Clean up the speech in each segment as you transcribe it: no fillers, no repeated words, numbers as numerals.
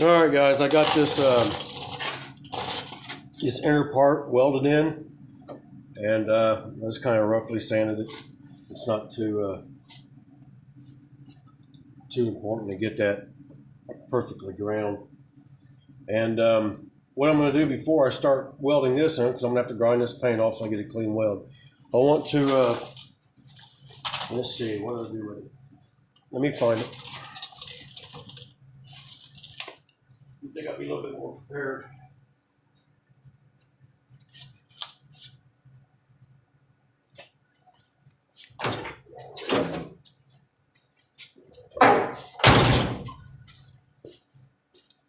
All right, guys, I got this this inner part welded in, and I just kind of roughly sanded it. It's not too important to get that perfectly ground. And what I'm going to do before I start welding this in, because I'm going to have to grind this paint off so I get a clean weld, I want to, let's see, what do I do with it? Let me find it. I think I'll be a little bit more prepared.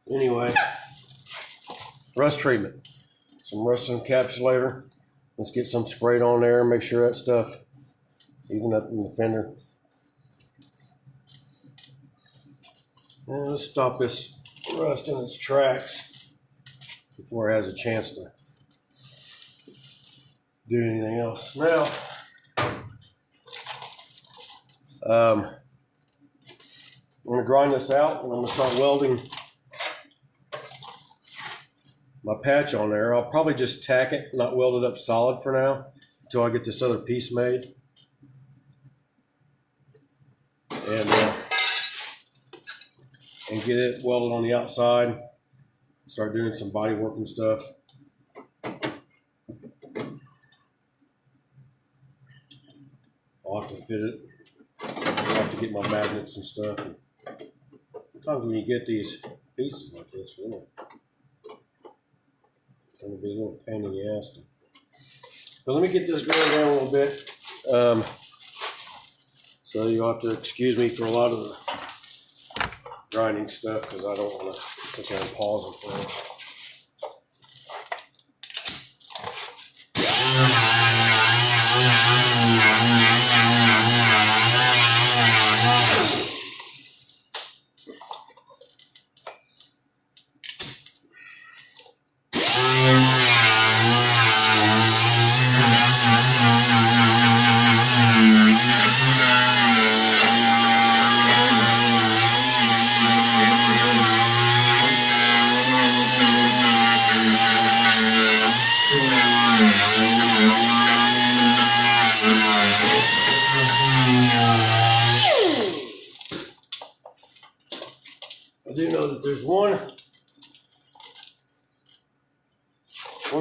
Anyway, rust treatment. Some rust encapsulator. Let's get some sprayed on there. Make sure that stuff even up in the fender. And let's stop this rust in its tracks before it has a chance to do anything else. Now, I'm going to grind this out, and I'm going to start welding my patch on there. I'll probably just tack it, not weld it up solid for now until I get this other piece made. And get it welded on the outside. Start doing some body work and stuff. I'll have to fit it. I'll have to get my magnets and stuff. And sometimes when you get these pieces like this, it's going to be a little pain in the ass. But let me get this going down a little bit. So you'll have to excuse me for a lot of the grinding stuff because I don't want to sit there and pause and play. I do know that there's one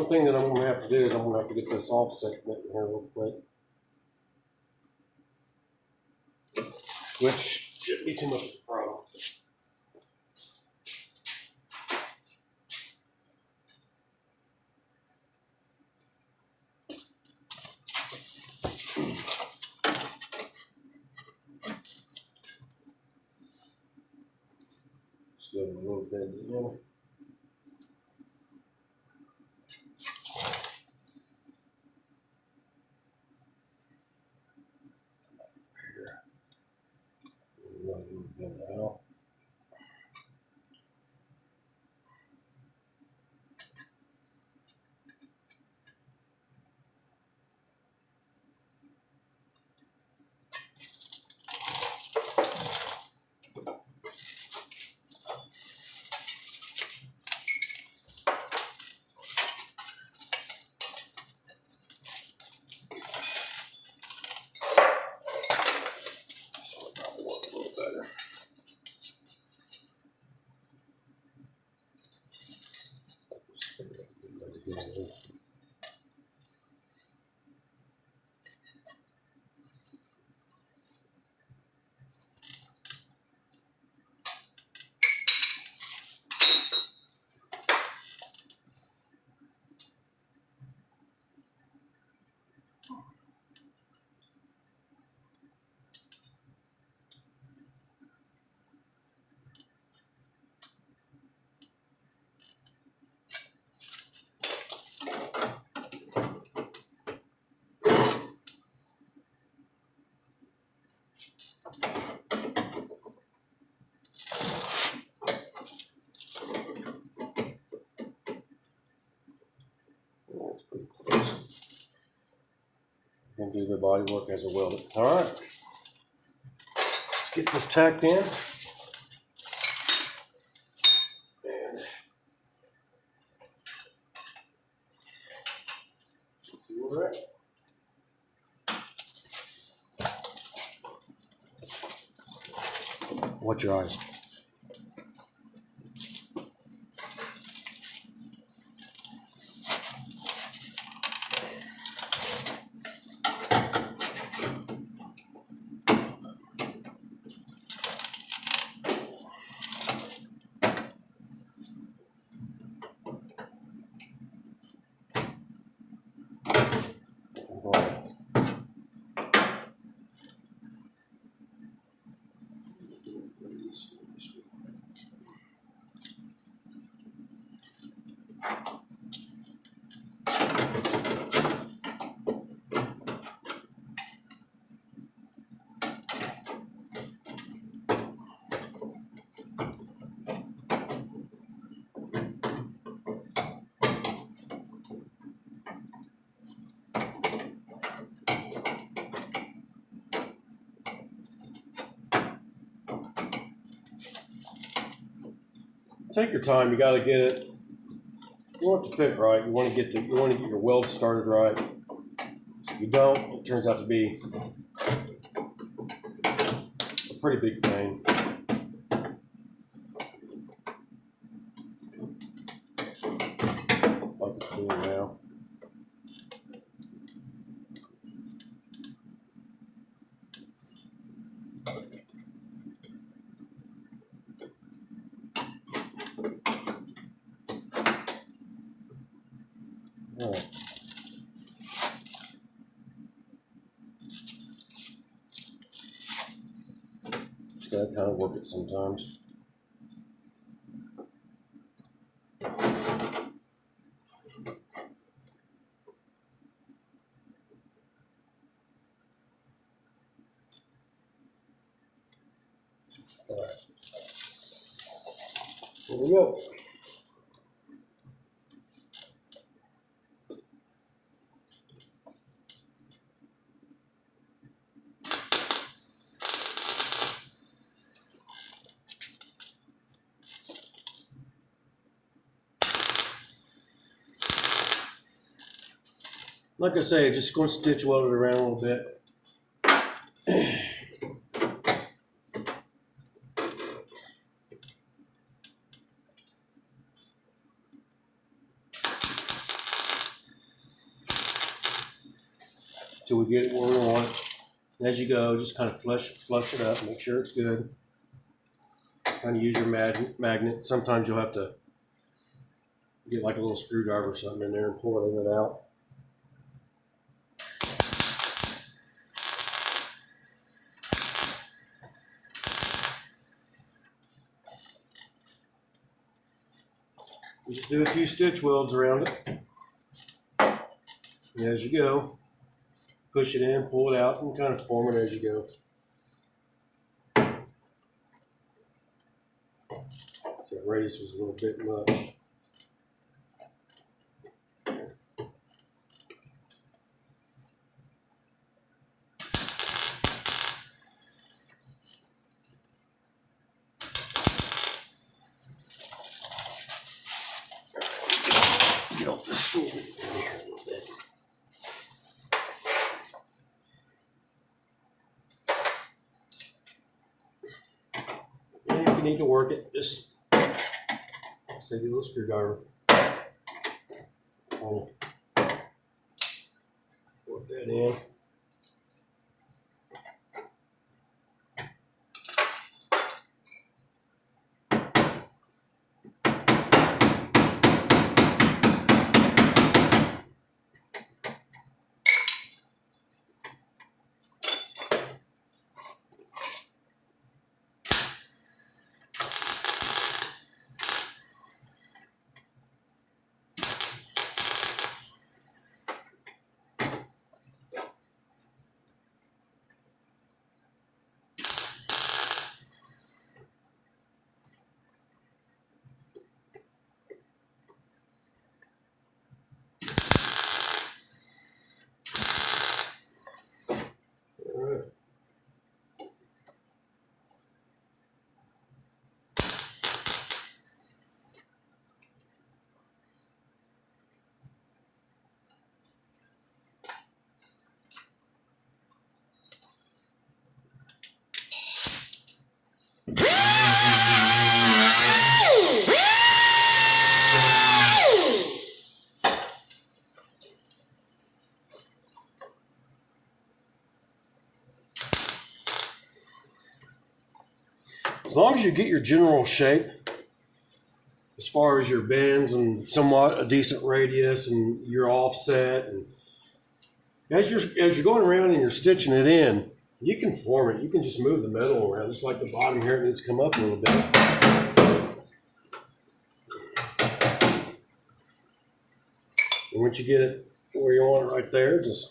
thing that I'm going to have to do is I'm going to have to get this offset in here real quick, which shouldn't be too much of a problem. Just give it a little bit of the now. That's pretty close. And do the body work as a welder. All right. Let's get this tacked in. Right. Watch your eyes. Take your time. You got to get it. You want it to fit right. You want to get your weld started right. If you don't, it turns out to be a pretty big pain. Like it's doing now. All right. Just gotta kind of work it sometimes. All right. Here we go. Like I say, just going to stitch weld it around a little bit. Till we get it where we want it. And as you go, just kind of flush it up, make sure it's good. Kind of use your magnet. Sometimes you'll have to get like a little screwdriver or something in there and pull it in and out. Just do a few stitch welds around it. And as you go, push it in, pull it out, and kind of form it as you go. So that radius was a little bit much. Get off the stool here a little bit. And if you need to work it, just take a little screwdriver. Work that in. as long as you get your general shape, as far as your bends and somewhat a decent radius and your offset, and as you're going around and you're stitching it in, you can form it. You can just move the metal around, just like the bottom here. It needs to come up a little bit. And once you get it where you want it right there, just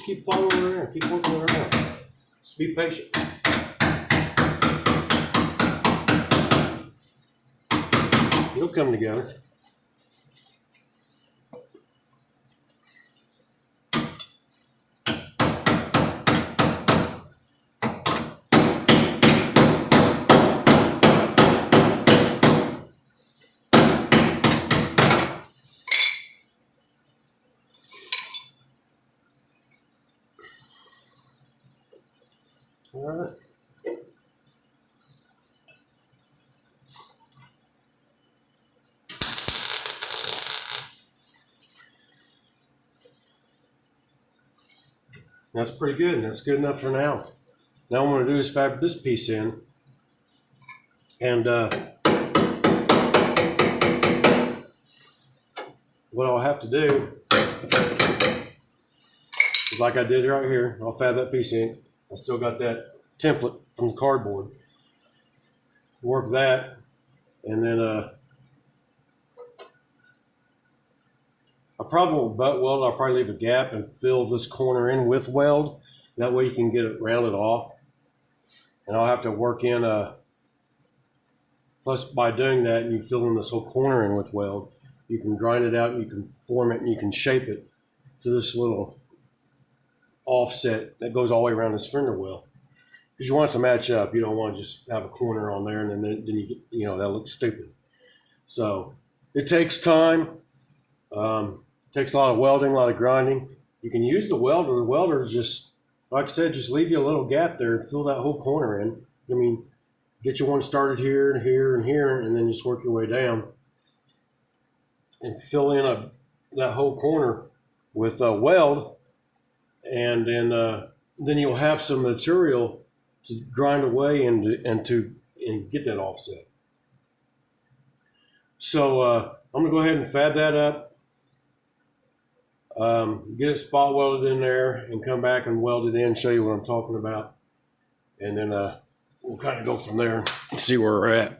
keep following around, keep working it around. Just be patient. It'll come together. All right. That's pretty good. That's good enough for now. Now what I'm going to do is fabric this piece in. And what I'll have to do is, like I did right here, I'll fab that piece in. I still got that template from the cardboard. Work that, and then I probably won't butt weld. I'll probably leave a gap and fill this corner in with weld. That way you can get it rounded off. And I'll have to work in plus by doing that and you fill in this whole corner in with weld, you can grind it out and you can form it and you can shape it to this little offset that goes all the way around this fender well. Because you want it to match up. You don't want to just have a corner on there and then you get, that looks stupid. So it takes time. Takes a lot of welding, a lot of grinding. You can use the welder. The welder is just, like I said, just leave you a little gap there and fill that whole corner in. I mean, get you one started here and here and here, and then just work your way down and fill in that whole corner with a weld, and then you'll have some material to grind away and get that offset. So I'm gonna go ahead and fab that up. Get it spot welded in there and come back and weld it in, show you what I'm talking about. And then we'll kind of go from there and see where we're at.